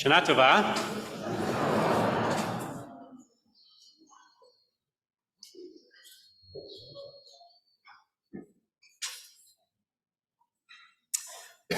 Shana Tova.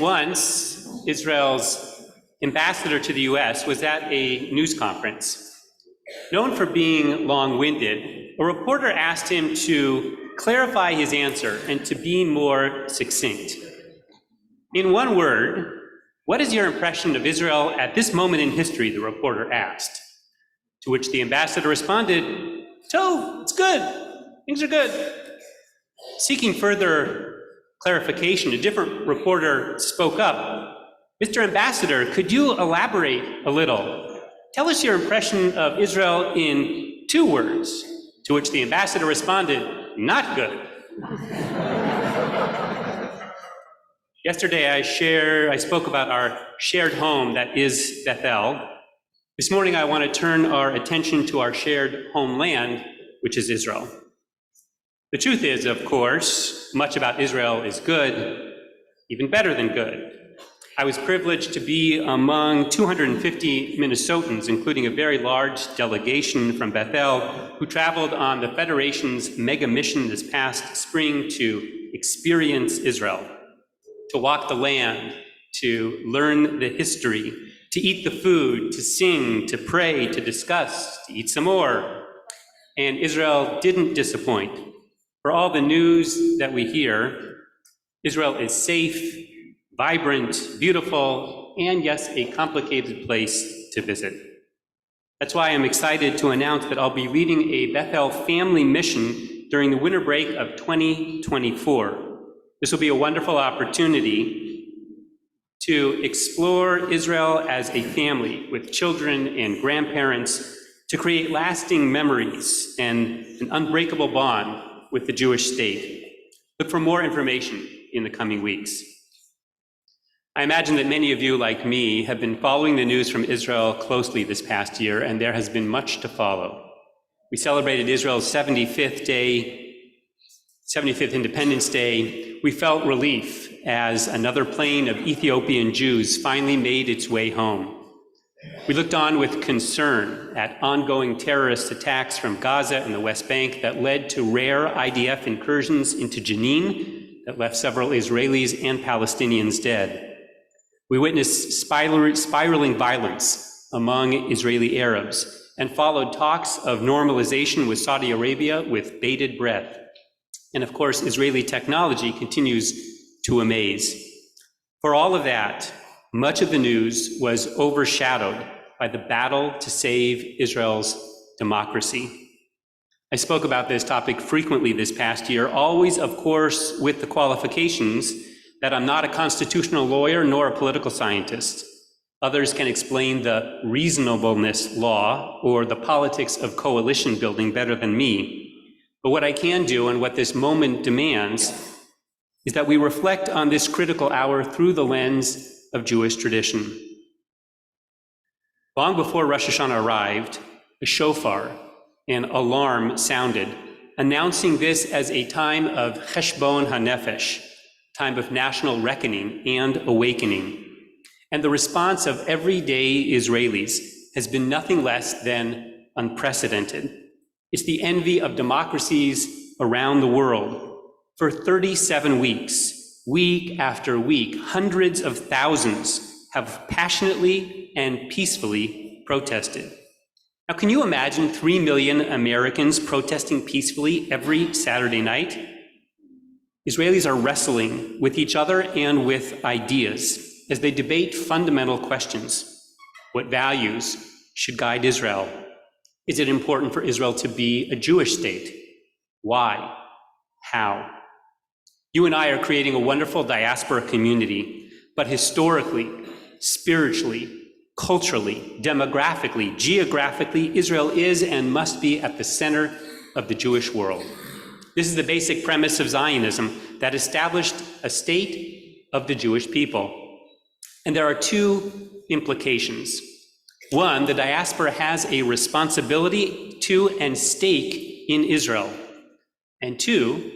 Once, Israel's ambassador to the U.S. was at a news conference. Known for being long-winded, a reporter asked him to clarify his answer and to be more succinct. In one word, what is your impression of Israel at this moment in history, the reporter asked. To which the ambassador responded, "Tov, it's good, things are good." Seeking further clarification, a different reporter spoke up. "Mr. Ambassador, could you elaborate a little? Tell us your impression of Israel in 2 words." To which the ambassador responded, "Not good." Yesterday, I spoke about our shared home that is Bethel. This morning, I want to turn our attention to our shared homeland, which is Israel. The truth is, of course, much about Israel is good, even better than good. I was privileged to be among 250 Minnesotans, including a very large delegation from Bethel, who traveled on the Federation's mega mission this past spring to experience Israel, to walk the land, to learn the history, to eat the food, to sing, to pray, to discuss, to eat some more. And Israel didn't disappoint. For all the news that we hear, Israel is safe, vibrant, beautiful, and yes, a complicated place to visit. That's why I'm excited to announce that I'll be leading a Bethel family mission during the winter break of 2024. This will be a wonderful opportunity to explore Israel as a family with children and grandparents, to create lasting memories and an unbreakable bond with the Jewish state. Look for more information in the coming weeks. I imagine that many of you, like me, have been following the news from Israel closely this past year, and there has been much to follow. We celebrated Israel's 75th Independence Day. We felt relief as another plane of Ethiopian Jews finally made its way home. We looked on with concern at ongoing terrorist attacks from Gaza and the West Bank that led to rare IDF incursions into Jenin that left several Israelis and Palestinians dead. We witnessed spiraling violence among Israeli Arabs and followed talks of normalization with Saudi Arabia with bated breath. And of course, Israeli technology continues to amaze. For all of that, much of the news was overshadowed by the battle to save Israel's democracy. I spoke about this topic frequently this past year, always, of course, with the qualifications that I'm not a constitutional lawyer nor a political scientist. Others can explain the reasonableness law or the politics of coalition building better than me. But what I can do and what this moment demands is that we reflect on this critical hour through the lens of Jewish tradition. Long before Rosh Hashanah arrived, a shofar, an alarm sounded, announcing this as a time of cheshbon hanefesh, time of national reckoning and awakening. And the response of everyday Israelis has been nothing less than unprecedented. It's the envy of democracies around the world. For 37 weeks, week after week, hundreds of thousands have passionately and peacefully protested. Now, can you imagine 3 million Americans protesting peacefully every Saturday night? Israelis are wrestling with each other and with ideas as they debate fundamental questions. What values should guide Israel? Is it important for Israel to be a Jewish state? Why? How? You and I are creating a wonderful diaspora community, but historically, spiritually, culturally, demographically, geographically, Israel is and must be at the center of the Jewish world. This is the basic premise of Zionism that established a state of the Jewish people. And there are 2 implications. One, the diaspora has a responsibility to and stake in Israel. And 2,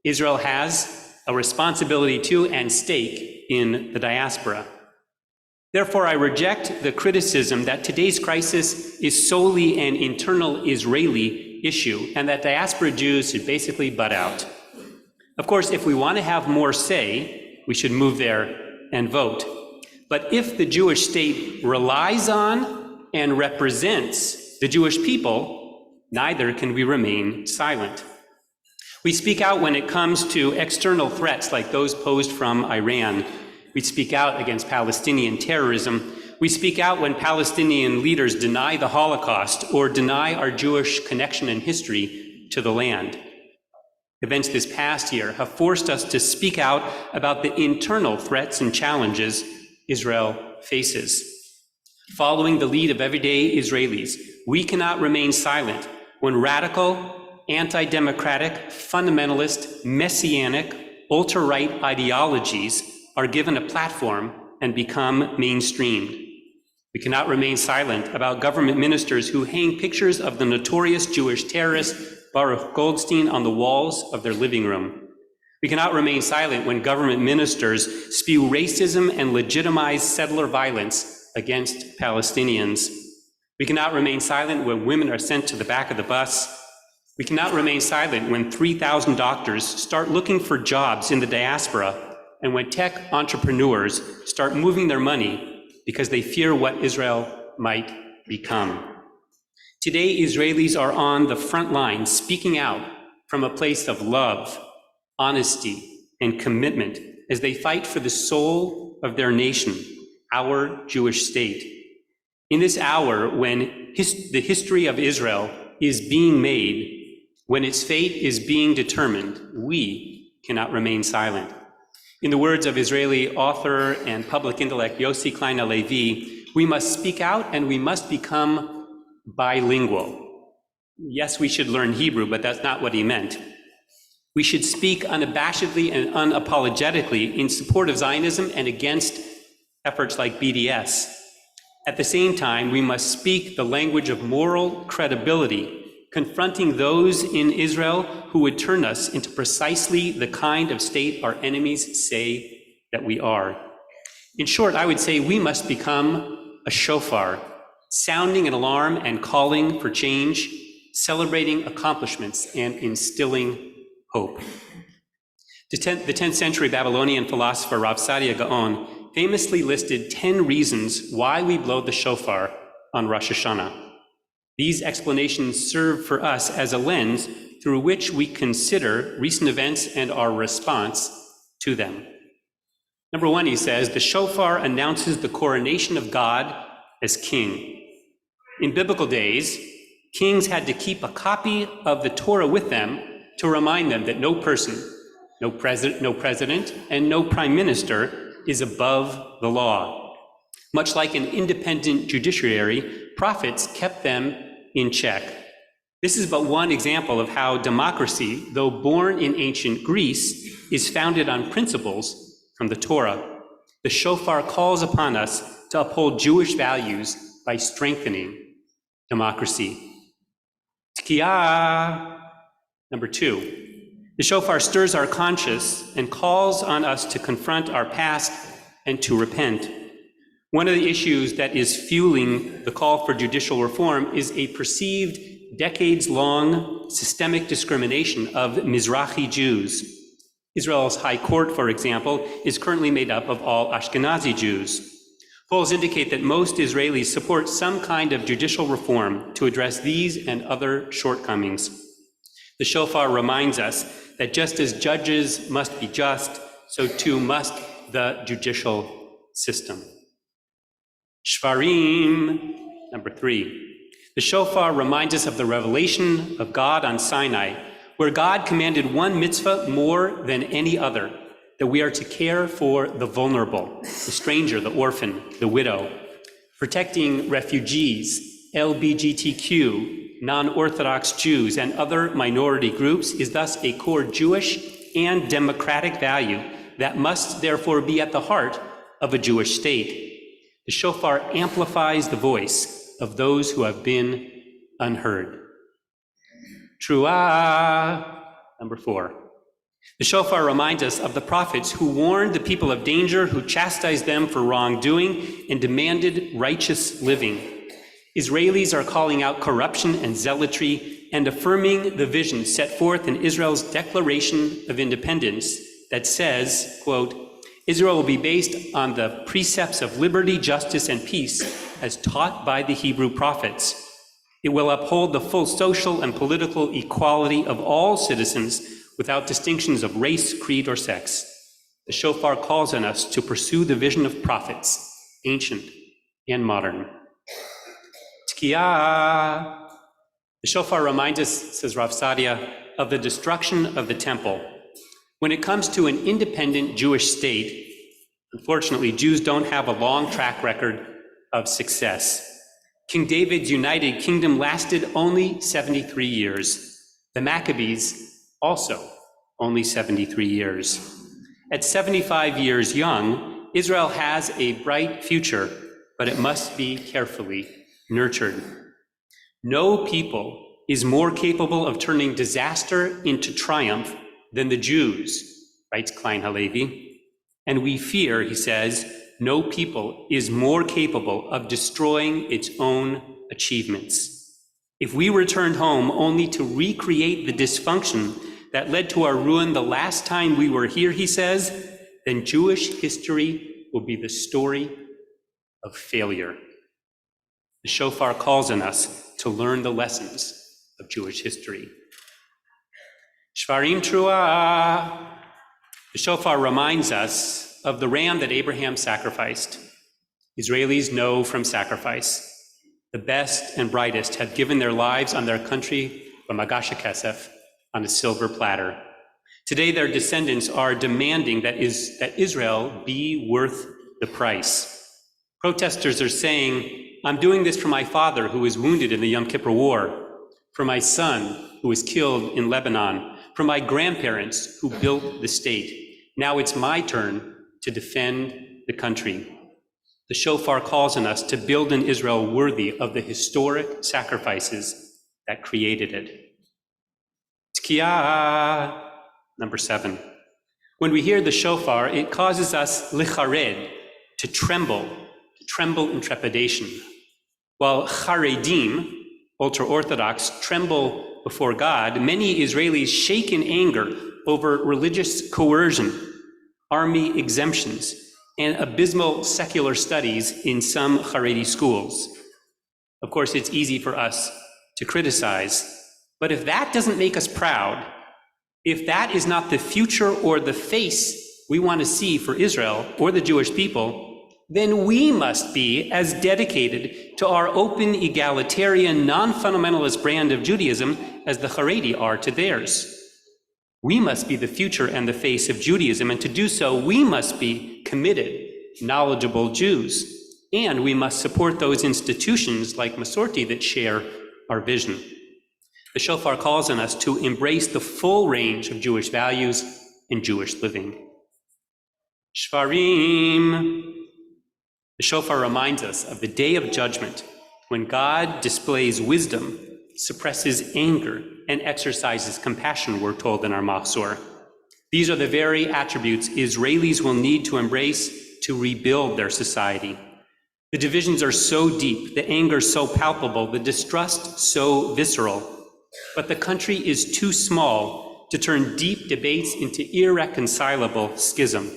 Israel has a responsibility to and stake in the diaspora. Therefore, I reject the criticism that today's crisis is solely an internal Israeli issue and that diaspora Jews should basically butt out. Of course, if we want to have more say, we should move there and vote. But if the Jewish state relies on and represents the Jewish people, neither can we remain silent. We speak out when it comes to external threats like those posed from Iran. We speak out against Palestinian terrorism. We speak out when Palestinian leaders deny the Holocaust or deny our Jewish connection and history to the land. Events this past year have forced us to speak out about the internal threats and challenges Israel faces. Following the lead of everyday Israelis, we cannot remain silent when radical, anti-democratic, fundamentalist, messianic, ultra-right ideologies are given a platform and become mainstreamed. We cannot remain silent about government ministers who hang pictures of the notorious Jewish terrorist Baruch Goldstein on the walls of their living room. We cannot remain silent when government ministers spew racism and legitimize settler violence against Palestinians. We cannot remain silent when women are sent to the back of the bus. We cannot remain silent when 3,000 doctors start looking for jobs in the diaspora and when tech entrepreneurs start moving their money because they fear what Israel might become. Today, Israelis are on the front line, speaking out from a place of love, honesty, and commitment as they fight for the soul of their nation, our Jewish state. In this hour when the history of Israel is being made, when its fate is being determined, we cannot remain silent. In the words of Israeli author and public intellect Yossi Klein Halevi, we must speak out and we must become bilingual. Yes, we should learn Hebrew, but that's not what he meant. We should speak unabashedly and unapologetically in support of Zionism and against efforts like BDS. At the same time, we must speak the language of moral credibility, confronting those in Israel who would turn us into precisely the kind of state our enemies say that we are. In short, I would say we must become a shofar, sounding an alarm and calling for change, celebrating accomplishments and instilling hope. The 10th century Babylonian philosopher Rav Sadia Gaon famously listed 10 reasons why we blow the shofar on Rosh Hashanah. These explanations serve for us as a lens through which we consider recent events and our response to them. Number one, he says, the shofar announces the coronation of God as king. In biblical days, kings had to keep a copy of the Torah with them to remind them that no person, no president, and no prime minister is above the law. Much like an independent judiciary, prophets kept them in check. This is but one example of how democracy, though born in ancient Greece, is founded on principles from the Torah. The shofar calls upon us to uphold Jewish values by strengthening democracy. T'kiyah. Number two, the shofar stirs our conscience and calls on us to confront our past and to repent. One of the issues that is fueling the call for judicial reform is a perceived decades-long systemic discrimination of Mizrahi Jews. Israel's High Court, for example, is currently made up of all Ashkenazi Jews. Polls indicate that most Israelis support some kind of judicial reform to address these and other shortcomings. The shofar reminds us that just as judges must be just, so too must the judicial system. Shvarim, number three. The shofar reminds us of the revelation of God on Sinai, where God commanded one mitzvah more than any other, that we are to care for the vulnerable, the stranger, the orphan, the widow. Protecting refugees, LGBTQ, non-Orthodox Jews, and other minority groups is thus a core Jewish and democratic value that must therefore be at the heart of a Jewish state. The shofar amplifies the voice of those who have been unheard. Truah, number four. The shofar reminds us of the prophets who warned the people of danger, who chastised them for wrongdoing and demanded righteous living. Israelis are calling out corruption and zealotry and affirming the vision set forth in Israel's Declaration of Independence that says, quote, Israel will be based on the precepts of liberty, justice, and peace as taught by the Hebrew prophets. It will uphold the full social and political equality of all citizens without distinctions of race, creed, or sex. The shofar calls on us to pursue the vision of prophets, ancient and modern. Tkiya. The shofar reminds us, says Rav Sadia, of the destruction of the temple. When it comes to an independent Jewish state, unfortunately, Jews don't have a long track record of success. King David's united kingdom lasted only 73 years. The Maccabees also only 73 years. At 75 years young, Israel has a bright future, but it must be carefully nurtured. No people is more capable of turning disaster into triumph than the Jews, writes Klein Halevi. And we fear, he says, no people is more capable of destroying its own achievements. If we returned home only to recreate the dysfunction that led to our ruin the last time we were here, he says, then Jewish history will be the story of failure. The shofar calls on us to learn the lessons of Jewish history. Shvarim Truah. The shofar reminds us of the ram that Abraham sacrificed. Israelis know from sacrifice. The best and brightest have given their lives on their country from Agash Kesef on a silver platter. Today, their descendants are demanding that Israel be worth the price. Protesters are saying, I'm doing this for my father who was wounded in the Yom Kippur War, for my son who was killed in Lebanon, for my grandparents who built the state. Now it's my turn to defend the country. The shofar calls on us to build an Israel worthy of the historic sacrifices that created it. Tkiya, number 7. When we hear the shofar, it causes us lichared, to tremble in trepidation. While charedim, ultra-Orthodox, tremble before God, many Israelis shake in anger over religious coercion, army exemptions, and abysmal secular studies in some Haredi schools. Of course, it's easy for us to criticize, but if that doesn't make us proud, if that is not the future or the face we want to see for Israel or the Jewish people, then we must be as dedicated to our open, egalitarian, non-fundamentalist brand of Judaism as the Haredi are to theirs. We must be the future and the face of Judaism, and to do so, we must be committed, knowledgeable Jews, and we must support those institutions like Masorti that share our vision. The shofar calls on us to embrace the full range of Jewish values and Jewish living. Shvarim. The shofar reminds us of the day of judgment, when God displays wisdom, suppresses anger, and exercises compassion, we're told in our Mahzor. These are the very attributes Israelis will need to embrace to rebuild their society. The divisions are so deep, the anger so palpable, the distrust so visceral. But the country is too small to turn deep debates into irreconcilable schism.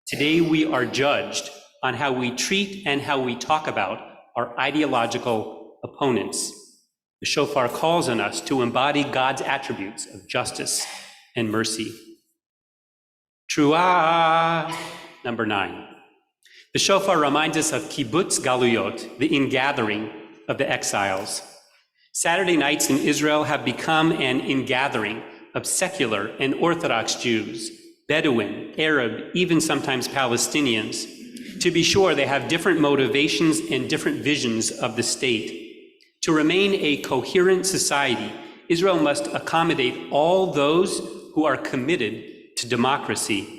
Today we are judged on how we treat and how we talk about our ideological opponents. The shofar calls on us to embody God's attributes of justice and mercy. Truah, number 9. The shofar reminds us of kibbutz galuyot, the ingathering of the exiles. Saturday nights in Israel have become an ingathering of secular and Orthodox Jews, Bedouin, Arab, even sometimes Palestinians. To be sure, they have different motivations and different visions of the state. To remain a coherent society, Israel must accommodate all those who are committed to democracy.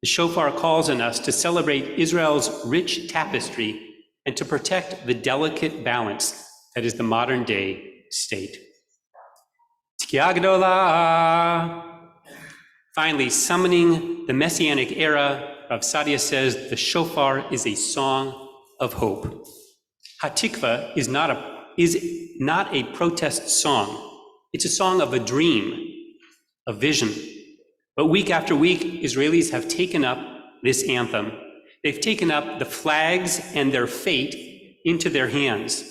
The shofar calls on us to celebrate Israel's rich tapestry and to protect the delicate balance that is the modern-day state. Tkiya Gdola. Finally, summoning the Messianic era, Rav Sadia says the shofar is a song of hope. Hatikva is not a protest song. It's a song of a dream, a vision. But week after week, Israelis have taken up this anthem. They've taken up the flags and their fate into their hands.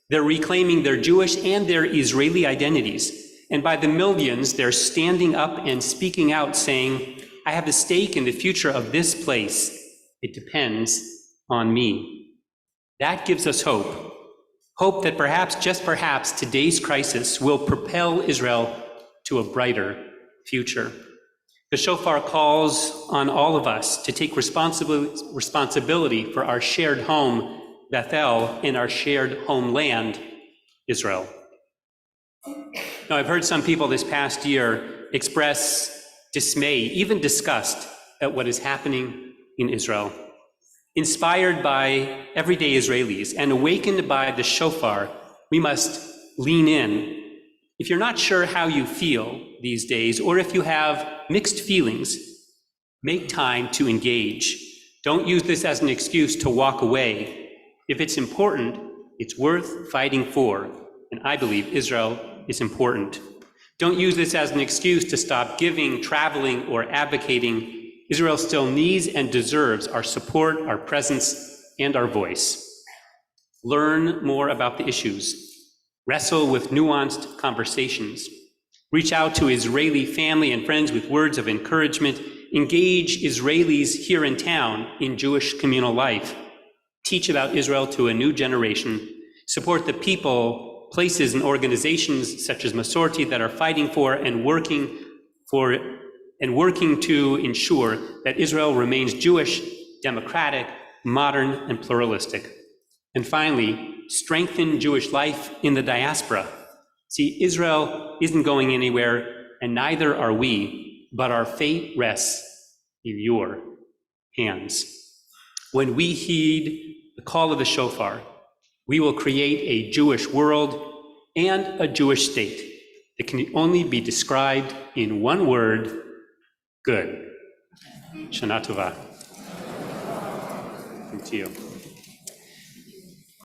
They're reclaiming their Jewish and their Israeli identities. And by the millions, they're standing up and speaking out, saying, I have a stake in the future of this place. It depends on me. That gives us hope. Hope that perhaps, just perhaps, today's crisis will propel Israel to a brighter future. The shofar calls on all of us to take responsibility for our shared home, Bethel, and our shared homeland, Israel. Now, I've heard some people this past year express dismay, even disgust, at what is happening in Israel. Inspired by everyday Israelis and awakened by the shofar, we must lean in. If you're not sure how you feel these days, or if you have mixed feelings, make time to engage. Don't use this as an excuse to walk away. If it's important, it's worth fighting for. And I believe Israel is important. Don't use this as an excuse to stop giving, traveling, or advocating. Israel still needs and deserves our support, our presence, and our voice. Learn more about the issues. Wrestle with nuanced conversations. Reach out to Israeli family and friends with words of encouragement. Engage Israelis here in town in Jewish communal life. Teach about Israel to a new generation. Support the people, places, and organizations such as Masorti that are fighting for and working to ensure that Israel remains Jewish, democratic, modern, and pluralistic. And finally, strengthen Jewish life in the diaspora. See, Israel isn't going anywhere, and neither are we, but our fate rests in your hands. When we heed the call of the shofar, we will create a Jewish world and a Jewish state that can only be described in one word: good. Shana Tova. Thank you.